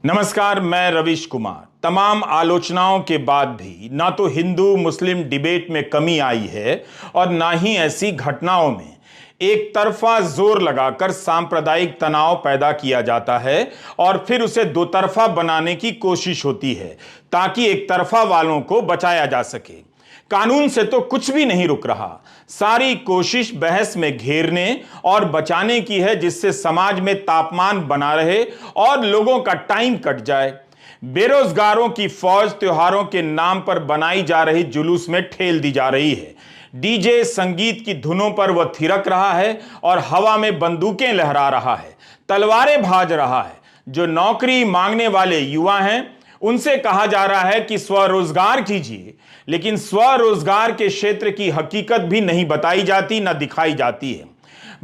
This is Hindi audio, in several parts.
नमस्कार, मैं रविश कुमार। तमाम आलोचनाओं के बाद भी ना तो हिंदू मुस्लिम डिबेट में कमी आई है और ना ही ऐसी घटनाओं में एक तरफा जोर लगाकर सांप्रदायिक तनाव पैदा किया जाता है और फिर उसे दो तरफा बनाने की कोशिश होती है ताकि एक तरफा वालों को बचाया जा सके। कानून से तो कुछ भी नहीं रुक रहा। सारी कोशिश बहस में घेरने और बचाने की है, जिससे समाज में तापमान बना रहे और लोगों का टाइम कट जाए। बेरोजगारों की फौज त्योहारों के नाम पर बनाई जा रही जुलूस में ठेल दी जा रही है। डीजे संगीत की धुनों पर वह थिरक रहा है और हवा में बंदूकें लहरा रहा है, तलवारें भाज रहा है। जो नौकरी मांगने वाले युवा हैं उनसे कहा जा रहा है कि स्वरोजगार कीजिए, लेकिन स्वरोजगार के क्षेत्र की हकीकत भी नहीं बताई जाती, न दिखाई जाती है।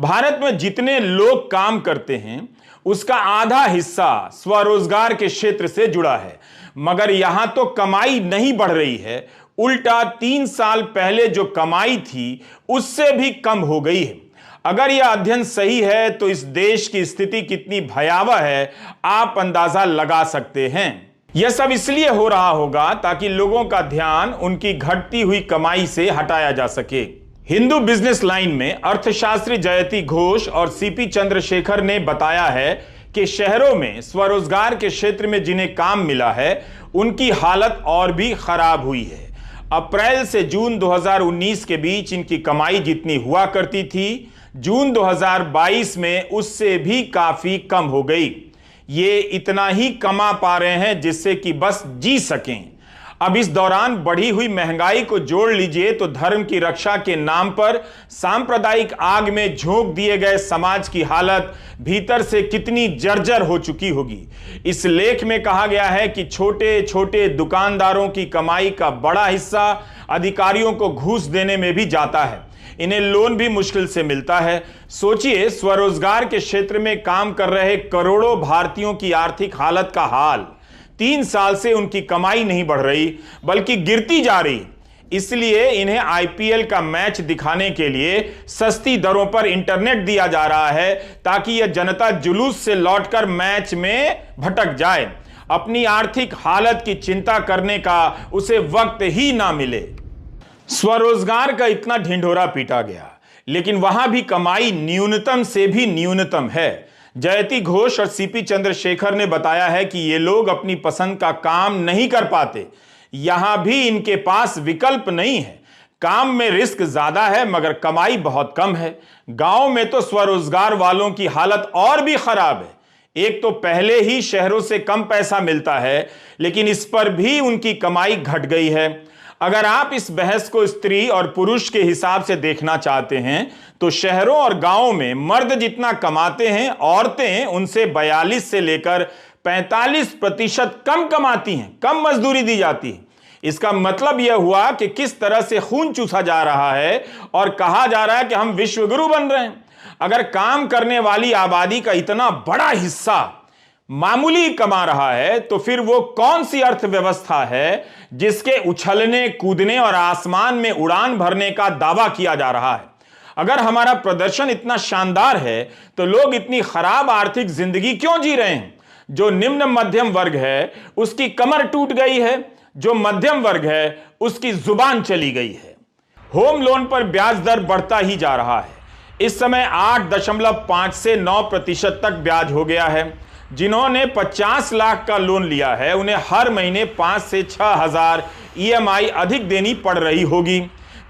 भारत में जितने लोग काम करते हैं उसका आधा हिस्सा स्वरोजगार के क्षेत्र से जुड़ा है, मगर यहां तो कमाई नहीं बढ़ रही है, उल्टा 3 साल पहले जो कमाई थी उससे भी कम हो गई है। अगर यह अध्ययन सही है तो इस देश की स्थिति कितनी भयावह है आप अंदाजा लगा सकते हैं। यह सब इसलिए हो रहा होगा ताकि लोगों का ध्यान उनकी घटती हुई कमाई से हटाया जा सके। हिंदू बिजनेस लाइन में अर्थशास्त्री जयति घोष और सीपी चंद्रशेखर ने बताया है कि शहरों में स्वरोजगार के क्षेत्र में जिन्हें काम मिला है उनकी हालत और भी खराब हुई है। अप्रैल से जून 2019 के बीच इनकी कमाई जितनी हुआ करती थी, जून 2022 में उससे भी काफी कम हो गई। ये इतना ही कमा पा रहे हैं जिससे कि बस जी सकें। अब इस दौरान बढ़ी हुई महंगाई को जोड़ लीजिए तो धर्म की रक्षा के नाम पर सांप्रदायिक आग में झोंक दिए गए समाज की हालत भीतर से कितनी जर्जर हो चुकी होगी। इस लेख में कहा गया है कि छोटे छोटे दुकानदारों की कमाई का बड़ा हिस्सा अधिकारियों को घूस देने में भी जाता है। इन्हें लोन भी मुश्किल से मिलता है। सोचिए, स्वरोजगार के क्षेत्र में काम कर रहे करोड़ों भारतीयों की आर्थिक हालत का हाल। 3 साल से उनकी कमाई नहीं बढ़ रही बल्कि गिरती जा रही। इसलिए इन्हें आईपीएल का मैच दिखाने के लिए सस्ती दरों पर इंटरनेट दिया जा रहा है ताकि यह जनता जुलूस से लौटकर मैच में भटक जाए। अपनी आर्थिक हालत की चिंता करने का उसे वक्त ही ना मिले। स्वरोजगार का इतना ढिंढोरा पीटा गया, लेकिन वहां भी कमाई न्यूनतम से भी न्यूनतम है। जयति घोष और सीपी चंद्रशेखर ने बताया है कि ये लोग अपनी पसंद का काम नहीं कर पाते। यहां भी इनके पास विकल्प नहीं है। काम में रिस्क ज्यादा है मगर कमाई बहुत कम है। गांव में तो स्वरोजगार वालों की हालत और भी खराब है। एक तो पहले ही शहरों से कम पैसा मिलता है, लेकिन इस पर भी उनकी कमाई घट गई है। अगर आप इस बहस को स्त्री और पुरुष के हिसाब से देखना चाहते हैं तो शहरों और गांवों में मर्द जितना कमाते हैं, औरतें उनसे 42 से लेकर 45% कम कमाती हैं, कम मजदूरी दी जाती है। इसका मतलब यह हुआ कि किस तरह से खून चूसा जा रहा है और कहा जा रहा है कि हम विश्वगुरु बन रहे हैं। अगर काम करने वाली आबादी का इतना बड़ा हिस्सा मामूली कमा रहा है तो फिर वो कौन सी अर्थव्यवस्था है जिसके उछलने कूदने और आसमान में उड़ान भरने का दावा किया जा रहा है। अगर हमारा प्रदर्शन इतना शानदार है तो लोग इतनी खराब आर्थिक जिंदगी क्यों जी रहे हैं। जो निम्न मध्यम वर्ग है उसकी कमर टूट गई है, जो मध्यम वर्ग है उसकी जुबान चली गई है। होम लोन पर ब्याज दर बढ़ता ही जा रहा है। इस समय 8.5 से 9% तक ब्याज हो गया है। जिन्होंने 50 लाख का लोन लिया है उन्हें हर महीने 5 से 6 हजार ईएमआई अधिक देनी पड़ रही होगी।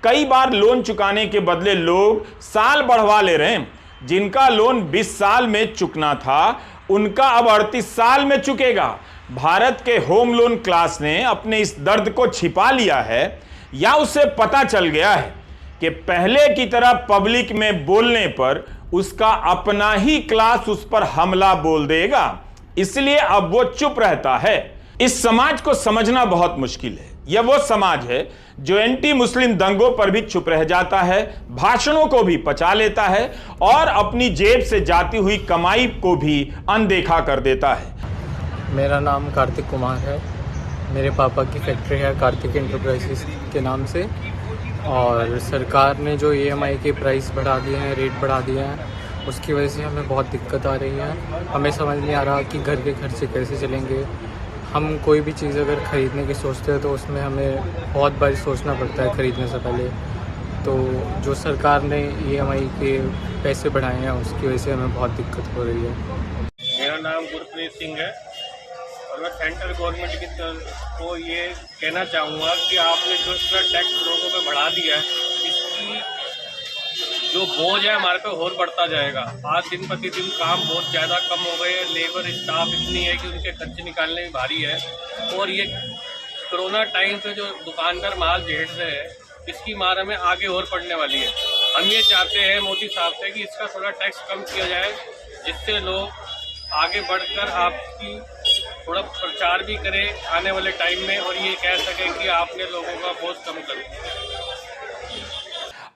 कई बार लोन चुकाने के बदले लोग साल बढ़वा ले रहे हैं। जिनका लोन 20 साल में चुकना था उनका अब 38 साल में चुकेगा। भारत के होम लोन क्लास ने अपने इस दर्द को छिपा लिया है, या उसे पता चल गया है कि पहले की तरह पब्लिक में बोलने पर उसका अपना ही क्लास उस पर हमला बोल देगा, इसलिए अब वो चुप रहता है। इस समाज को समझना बहुत मुश्किल है। यह वो समाज है जो एंटी मुस्लिम दंगों पर भी चुप रह जाता है, भाषणों को भी पचा लेता है और अपनी जेब से जाती हुई कमाई को भी अनदेखा कर देता है। मेरा नाम कार्तिक कुमार है। मेरे पापा की फैक्ट्री है कार्तिक एंटरप्राइजेस के नाम से, और सरकार ने जो ईएमआई के प्राइस बढ़ा दिए हैं, रेट बढ़ा दिए हैं, उसकी वजह से हमें बहुत दिक्कत आ रही है। हमें समझ नहीं आ रहा कि घर के खर्चे कैसे चलेंगे। हम कोई भी चीज़ अगर ख़रीदने की सोचते हैं तो उसमें हमें बहुत बार सोचना पड़ता है ख़रीदने से पहले। तो जो सरकार ने EMI के पैसे बढ़ाए हैं उसकी वजह से हमें बहुत दिक्कत हो रही है। मेरा नाम गुरप्रीत सिंह है और मैं सेंट्रल गवर्नमेंट की तरफ को ये कहना चाहूँगा कि आपने जो इस तरह टैक्स लोगों पे बढ़ा दिया है, इसकी जो बोझ है हमारे पे और बढ़ता जाएगा। आज दिन प्रतिदिन काम बहुत ज़्यादा कम हो गए, लेबर स्टाफ इतनी है कि उनके खर्चे निकालने में भारी है। और ये कोरोना टाइम पे जो दुकानदार माल झेल रहे हैं, इसकी मार हमें आगे और पड़ने वाली है। हम ये चाहते हैं मोदी साहब से कि इसका थोड़ा टैक्स कम किया जाए, जिससे लोग आगे बढ़कर आपकी थोड़ा प्रचार भी करें आने वाले टाइम में और ये कह सकें कि आपने लोगों का बोझ कम कर दिया।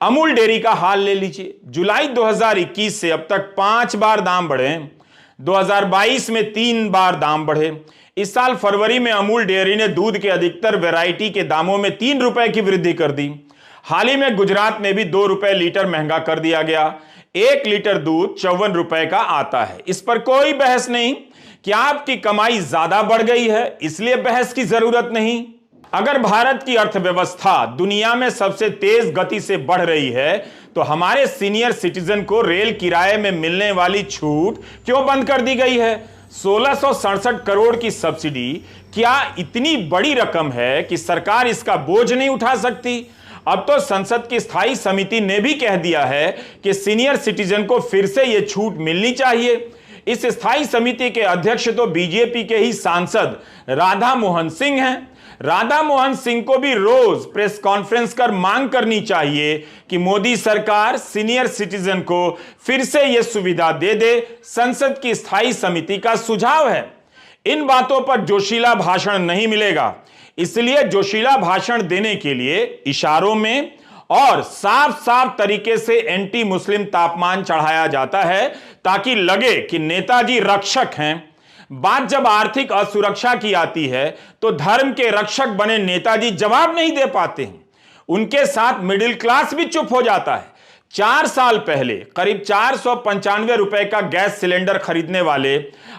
अमूल डेयरी का हाल ले लीजिए। जुलाई 2021 से अब तक 5 बार दाम बढ़े हैं। 2022 में 3 बार दाम बढ़े। इस साल फरवरी में अमूल डेयरी ने दूध के अधिकतर वैरायटी के दामों में 3 रुपए की वृद्धि कर दी। हाल ही में गुजरात में भी 2 रुपए लीटर महंगा कर दिया गया। 1 लीटर दूध 54 रुपए का आता है। इस पर कोई बहस नहीं कि आपकी कमाई ज्यादा बढ़ गई है, इसलिए बहस की जरूरत नहीं। अगर भारत की अर्थव्यवस्था दुनिया में सबसे तेज गति से बढ़ रही है तो हमारे सीनियर सिटीजन को रेल किराए में मिलने वाली छूट क्यों बंद कर दी गई है? 1667 करोड़ की सब्सिडी क्या इतनी बड़ी रकम है कि सरकार इसका बोझ नहीं उठा सकती? अब तो संसद की स्थायी समिति ने भी कह दिया है कि सीनियर सिटीजन को फिर से यह छूट मिलनी चाहिए। इस स्थायी समिति के अध्यक्ष तो बीजेपी के ही सांसद राधा मोहन सिंह हैं। राधा मोहन सिंह को भी रोज प्रेस कॉन्फ्रेंस कर मांग करनी चाहिए कि मोदी सरकार सीनियर सिटीजन को फिर से यह सुविधा दे दे। संसद की स्थायी समिति का सुझाव है। इन बातों पर जोशीला भाषण नहीं मिलेगा, इसलिए जोशीला भाषण देने के लिए इशारों में और साफ साफ तरीके से एंटी मुस्लिम तापमान चढ़ाया जाता है ताकि लगे कि नेताजी रक्षक हैं। बात जब आर्थिक असुरक्षा की आती है तो धर्म के रक्षक बने नेताजी जवाब नहीं दे पाते हैं। उनके साथ मिडिल क्लास भी चुप हो जाता है। 4 साल पहले करीब 495 रुपए का गैस सिलेंडर खरीदने वाले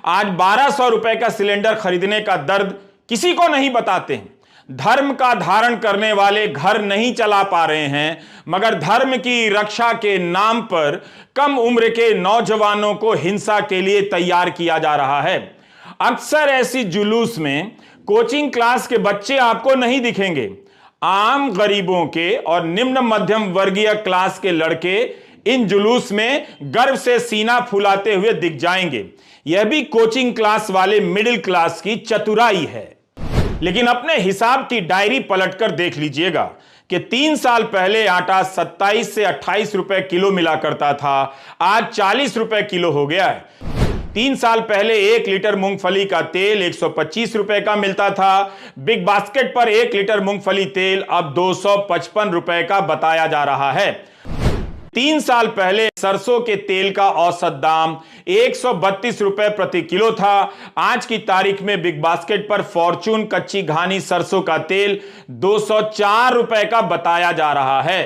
आज 1200 रुपए का सिलेंडर खरीदने का दर्द किसी को नहीं बताते हैं। धर्म का धारण करने वाले घर नहीं चला पा रहे हैं, मगर धर्म की रक्षा के नाम पर कम उम्र के नौजवानों को हिंसा के लिए तैयार किया जा रहा है। अक्सर ऐसी जुलूस में कोचिंग क्लास के बच्चे आपको नहीं दिखेंगे। आम गरीबों के और निम्न मध्यम वर्गीय क्लास के लड़के इन जुलूस में गर्व से सीना फुलाते हुए दिख जाएंगे। यह भी कोचिंग क्लास वाले मिडिल क्लास की चतुराई है। लेकिन अपने हिसाब की डायरी पलटकर देख लीजिएगा कि 3 साल पहले आटा 27 से 28 रुपए किलो मिला करता था, आज 40 रुपए किलो हो गया है। 3 साल पहले 1 लीटर मूंगफली का तेल 125 रुपए का मिलता था। बिग बास्केट पर 1 लीटर मूंगफली तेल अब 255 रुपए का बताया जा रहा है। 3 साल पहले सरसों के तेल का औसत दाम 132 रुपए प्रति किलो था। आज की तारीख में बिग बास्केट पर फॉर्चून कच्ची घानी सरसों का तेल 204 रुपए का बताया जा रहा है।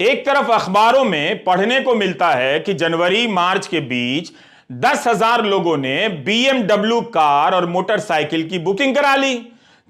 एक तरफ अखबारों में पढ़ने को मिलता है कि जनवरी मार्च के बीच 10,000 लोगों ने BMW कार और मोटरसाइकिल की बुकिंग करा ली।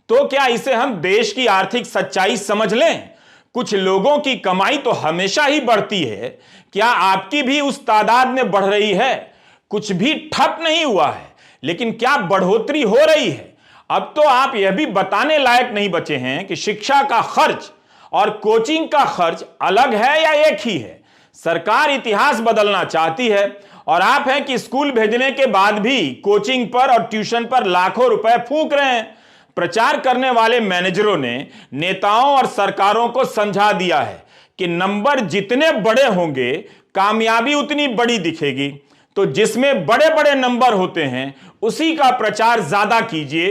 तो क्या इसे हम देश की आर्थिक सच्चाई समझ लें? कुछ लोगों की कमाई तो हमेशा ही बढ़ती है, क्या आपकी भी उस तादाद में बढ़ रही है? कुछ भी ठप नहीं हुआ है, लेकिन क्या बढ़ोतरी हो रही है? अब तो आप यह भी बताने लायक नहीं बचे हैं कि शिक्षा का खर्च और कोचिंग का खर्च अलग है या एक ही है। सरकार इतिहास बदलना चाहती है और आप हैं कि स्कूल भेजने के बाद भी कोचिंग पर और ट्यूशन पर लाखों रुपए फूंक रहे हैं। प्रचार करने वाले मैनेजरों ने नेताओं और सरकारों को समझा दिया है कि नंबर जितने बड़े होंगे कामयाबी उतनी बड़ी दिखेगी। तो जिसमें बड़े बड़े नंबर होते हैं उसी का प्रचार ज्यादा कीजिए।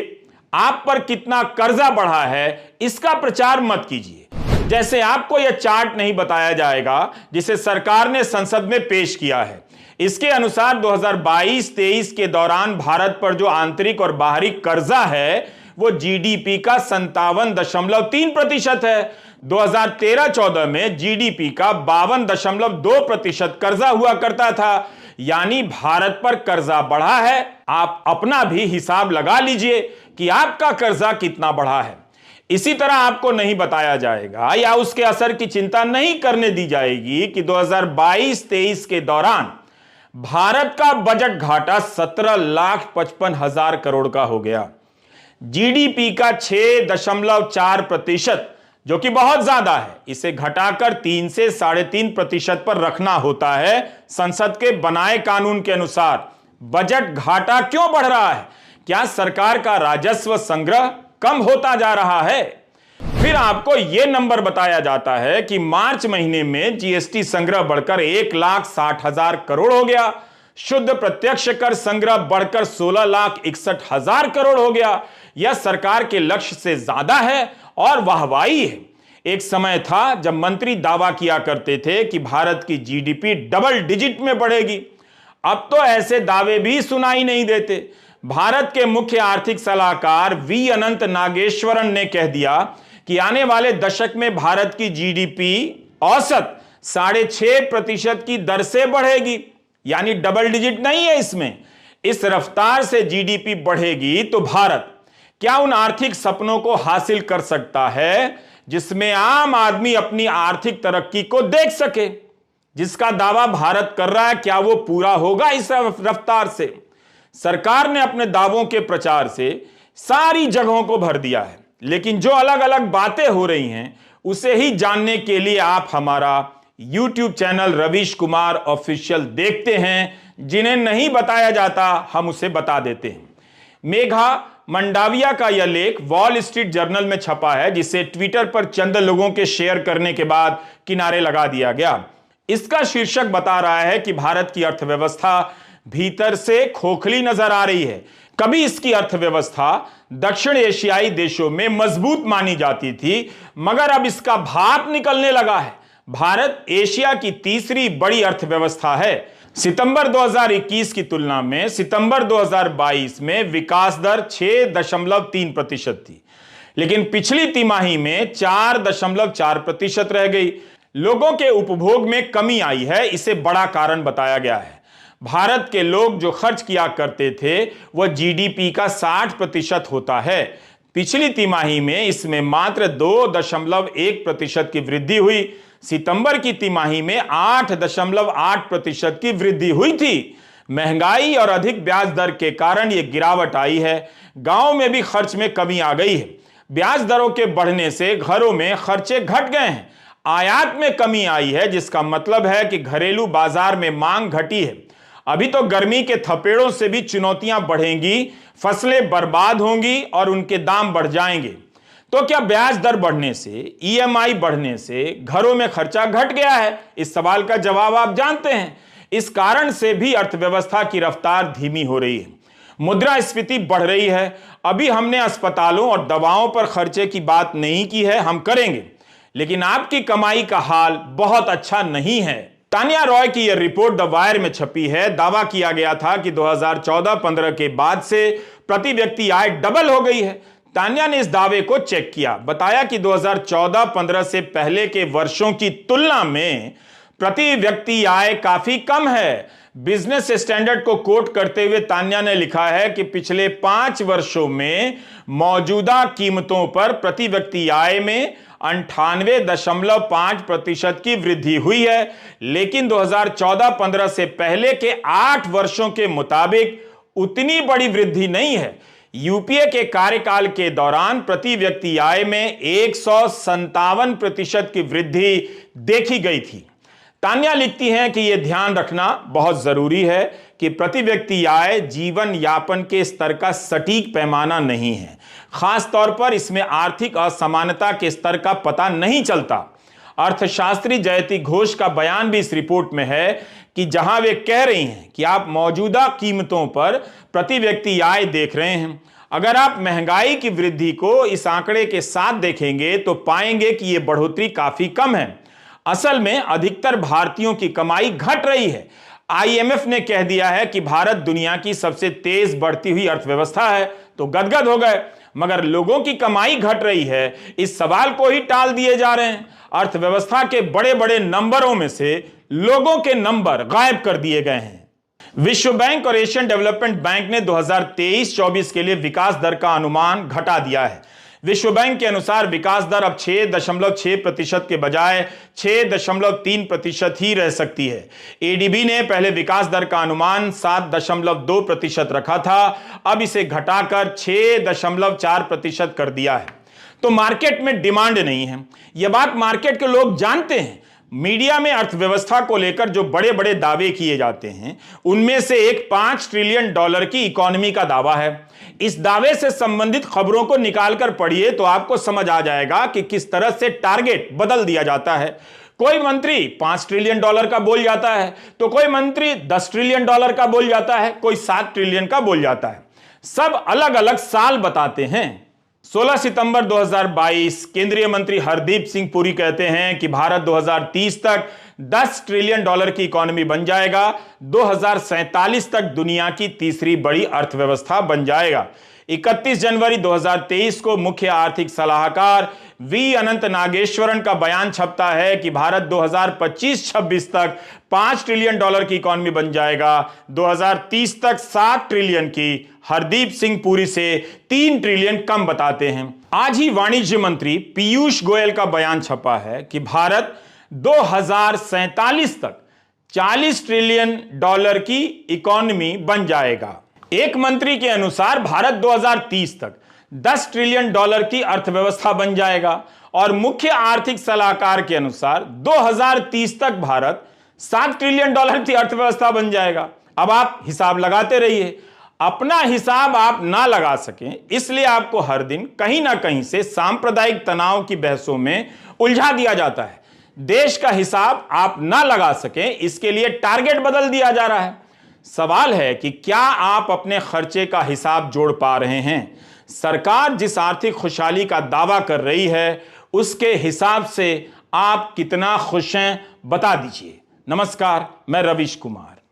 आप पर कितना कर्जा बढ़ा है इसका प्रचार मत कीजिए। जैसे आपको यह चार्ट नहीं बताया जाएगा जिसे सरकार ने संसद में पेश किया है। इसके अनुसार 2022-23 के दौरान भारत पर जो आंतरिक और बाहरी कर्जा है वो जीडीपी का 57.3% है। 2013-14 में जीडीपी का 52.2% कर्जा हुआ करता था। यानी भारत पर कर्जा बढ़ा है। आप अपना भी हिसाब लगा लीजिए कि आपका कर्जा कितना बढ़ा है। इसी तरह आपको नहीं बताया जाएगा या उसके असर की चिंता नहीं करने दी जाएगी कि 2022-23 के दौरान भारत का बजट घाटा 17,55,000 करोड़ का हो गया। जीडीपी का 6.4%, जो कि बहुत ज्यादा है, इसे घटाकर 3 से 3.5% पर रखना होता है। संसद के बनाए कानून के अनुसार बजट घाटा क्यों बढ़ रहा है? क्या सरकार का राजस्व संग्रह कम होता जा रहा है? फिर आपको यह नंबर बताया जाता है कि मार्च महीने में जीएसटी संग्रह बढ़कर 1,60,000 करोड़ हो गया। शुद्ध प्रत्यक्ष कर संग्रह बढ़कर 16,61,000 करोड़ हो गया। यह सरकार के लक्ष्य से ज्यादा है और वाहवाही है। एक समय था जब मंत्री दावा किया करते थे कि भारत की जीडीपी डबल डिजिट में बढ़ेगी। अब तो ऐसे दावे भी सुनाई नहीं देते। भारत के मुख्य आर्थिक सलाहकार वी अनंत नागेश्वरन ने कह दिया कि आने वाले दशक में भारत की जीडीपी औसत 6.5% की दर से बढ़ेगी। यानी डबल डिजिट नहीं है इसमें। इस रफ्तार से जीडीपी बढ़ेगी तो भारत क्या उन आर्थिक सपनों को हासिल कर सकता है जिसमें आम आदमी अपनी आर्थिक तरक्की को देख सके? जिसका दावा भारत कर रहा है, क्या वो पूरा होगा इस रफ्तार से? सरकार ने अपने दावों के प्रचार से सारी जगहों को भर दिया है, लेकिन जो अलग अलग बातें हो रही हैं उसे ही जानने के लिए आप हमारा YouTube channel Ravish Kumar official देखते हैं। जिन्हें नहीं बताया जाता हम उसे बता देते हैं। मेघा मंडाविया का यह लेख वॉल स्ट्रीट जर्नल में छपा है, जिसे ट्विटर पर चंद लोगों के शेयर करने के बाद किनारे लगा दिया गया। इसका शीर्षक बता रहा है कि भारत की अर्थव्यवस्था भीतर से खोखली नजर आ रही है। कभी इसकी अर्थव्यवस्था दक्षिण एशियाई देशों में मजबूत मानी जाती थी, मगर अब इसका भाप निकलने लगा है। भारत एशिया की तीसरी बड़ी अर्थव्यवस्था है। सितंबर 2021 की तुलना में सितंबर 2022 में विकास दर 6.3% थी, लेकिन पिछली तिमाही में 4.4% रह गई। लोगों के उपभोग में कमी आई है, इसे बड़ा कारण बताया गया है। भारत के लोग जो खर्च किया करते थे वह जीडीपी का 60% होता है। पिछली तिमाही में इसमें मात्र 2.1% की वृद्धि हुई। सितंबर की तिमाही में 8.8% की वृद्धि हुई थी। महंगाई और अधिक ब्याज दर के कारण यह गिरावट आई है। गांव में भी खर्च में कमी आ गई है। ब्याज दरों के बढ़ने से घरों में खर्चे घट गए हैं। आयात में कमी आई है, जिसका मतलब है कि घरेलू बाजार में मांग घटी है। अभी तो गर्मी के थपेड़ों से भी चुनौतियां बढ़ेंगी, फसलें बर्बाद होंगी और उनके दाम बढ़ जाएंगे। तो क्या ब्याज दर बढ़ने से, ईएमआई बढ़ने से घरों में खर्चा घट गया है? इस सवाल का जवाब आप जानते हैं। इस कारण से भी अर्थव्यवस्था की रफ्तार धीमी हो रही है। मुद्रास्फीति बढ़ रही है। अभी हमने अस्पतालों और दवाओं पर खर्चे की बात नहीं की है, हम करेंगे, लेकिन आपकी कमाई का हाल बहुत अच्छा नहीं है। तानिया रॉय की यह रिपोर्ट द वायर में छपी है। दावा किया गया था कि 2014-15 के बाद से प्रति व्यक्ति आय डबल हो गई है। तानिया ने इस दावे को चेक किया, बताया कि 2014-15 से पहले के वर्षों की तुलना में प्रति व्यक्ति आय काफी कम है। बिजनेस स्टैंडर्ड को कोट करते हुए तान्या ने लिखा है कि पिछले 5 वर्षों में मौजूदा कीमतों पर प्रति व्यक्ति आय में 98.5% की वृद्धि हुई है, लेकिन 2014-15 से पहले के 8 वर्षों के मुताबिक उतनी बड़ी वृद्धि नहीं है। यूपीए के कार्यकाल के दौरान प्रति व्यक्ति आय में 157% की वृद्धि देखी गई थी। तान्या लिखती हैं कि यह ध्यान रखना बहुत जरूरी है कि प्रति व्यक्ति आय जीवन यापन के स्तर का सटीक पैमाना नहीं है। खास तौर पर इसमें आर्थिक असमानता के स्तर का पता नहीं चलता। अर्थशास्त्री जयती घोष का बयान भी इस रिपोर्ट में है कि जहां वे कह रही हैं कि आप मौजूदा कीमतों पर प्रति व्यक्ति आय देख रहे हैं, अगर आप महंगाई की वृद्धि को इस आंकड़े के साथ देखेंगे तो पाएंगे कि यह बढ़ोतरी काफी कम है। असल में अधिकतर भारतीयों की कमाई घट रही है। आईएमएफ ने कह दिया है कि भारत दुनिया की सबसे तेज बढ़ती हुई अर्थव्यवस्था है, तो गदगद हो गए। मगर लोगों की कमाई घट रही है, इस सवाल को ही टाल दिए जा रहे हैं। अर्थव्यवस्था के बड़े बड़े नंबरों में से लोगों के नंबर गायब कर दिए गए हैं। विश्व बैंक और एशियन डेवलपमेंट बैंक ने 2023-24 के लिए विकास दर का अनुमान घटा दिया है। विश्व बैंक के अनुसार विकास दर अब 6.6% के बजाय 6.3% ही रह सकती है। एडीबी ने पहले विकास दर का अनुमान 7.2% रखा था, अब इसे घटाकर 6.4% कर दिया है। तो मार्केट में डिमांड नहीं है, यह बात मार्केट के लोग जानते हैं। मीडिया में अर्थव्यवस्था को लेकर जो बड़े बड़े दावे किए जाते हैं, उनमें से एक $5 ट्रिलियन की इकोनॉमी का दावा है। इस दावे से संबंधित खबरों को निकालकर पढ़िए तो आपको समझ आ जाएगा कि किस तरह से टारगेट बदल दिया जाता है। कोई मंत्री $5 ट्रिलियन का बोल जाता है, तो कोई मंत्री $10 ट्रिलियन का बोल जाता है, कोई 7 ट्रिलियन का बोल जाता है। सब अलग अलग साल बताते हैं। 16 सितंबर 2022 केंद्रीय मंत्री हरदीप सिंह पुरी कहते हैं कि भारत 2030 तक $10 ट्रिलियन की इकोनॉमी बन जाएगा, 2047 तक दुनिया की तीसरी बड़ी अर्थव्यवस्था बन जाएगा। 31 जनवरी 2023 को मुख्य आर्थिक सलाहकार वी अनंत नागेश्वरन का बयान छपता है कि भारत 2025-26 तक $5 ट्रिलियन की इकोनॉमी बन जाएगा, 2030 तक 7 ट्रिलियन की। हरदीप सिंह पुरी से 3 ट्रिलियन कम बताते हैं। आज ही वाणिज्य मंत्री पीयूष गोयल का बयान छपा है कि भारत 2047 तक $40 ट्रिलियन की इकोनॉमी बन जाएगा। एक मंत्री के अनुसार भारत 2030 तक $10 ट्रिलियन की अर्थव्यवस्था बन जाएगा और मुख्य आर्थिक सलाहकार के अनुसार 2030 तक भारत $7 ट्रिलियन की अर्थव्यवस्था बन जाएगा। अब आप हिसाब लगाते रहिए। अपना हिसाब आप ना लगा सकें, इसलिए आपको हर दिन कहीं ना कहीं से सांप्रदायिक तनाव की बहसों में उलझा दिया जाता है। देश का हिसाब आप ना लगा सकें, इसके लिए टारगेट बदल दिया जा रहा है। सवाल है कि क्या आप अपने खर्चे का हिसाब जोड़ पा रहे हैं? सरकार जिस आर्थिक खुशहाली का दावा कर रही है, उसके हिसाब से आप कितना खुश हैं, बता दीजिए। नमस्कार, मैं रविश कुमार।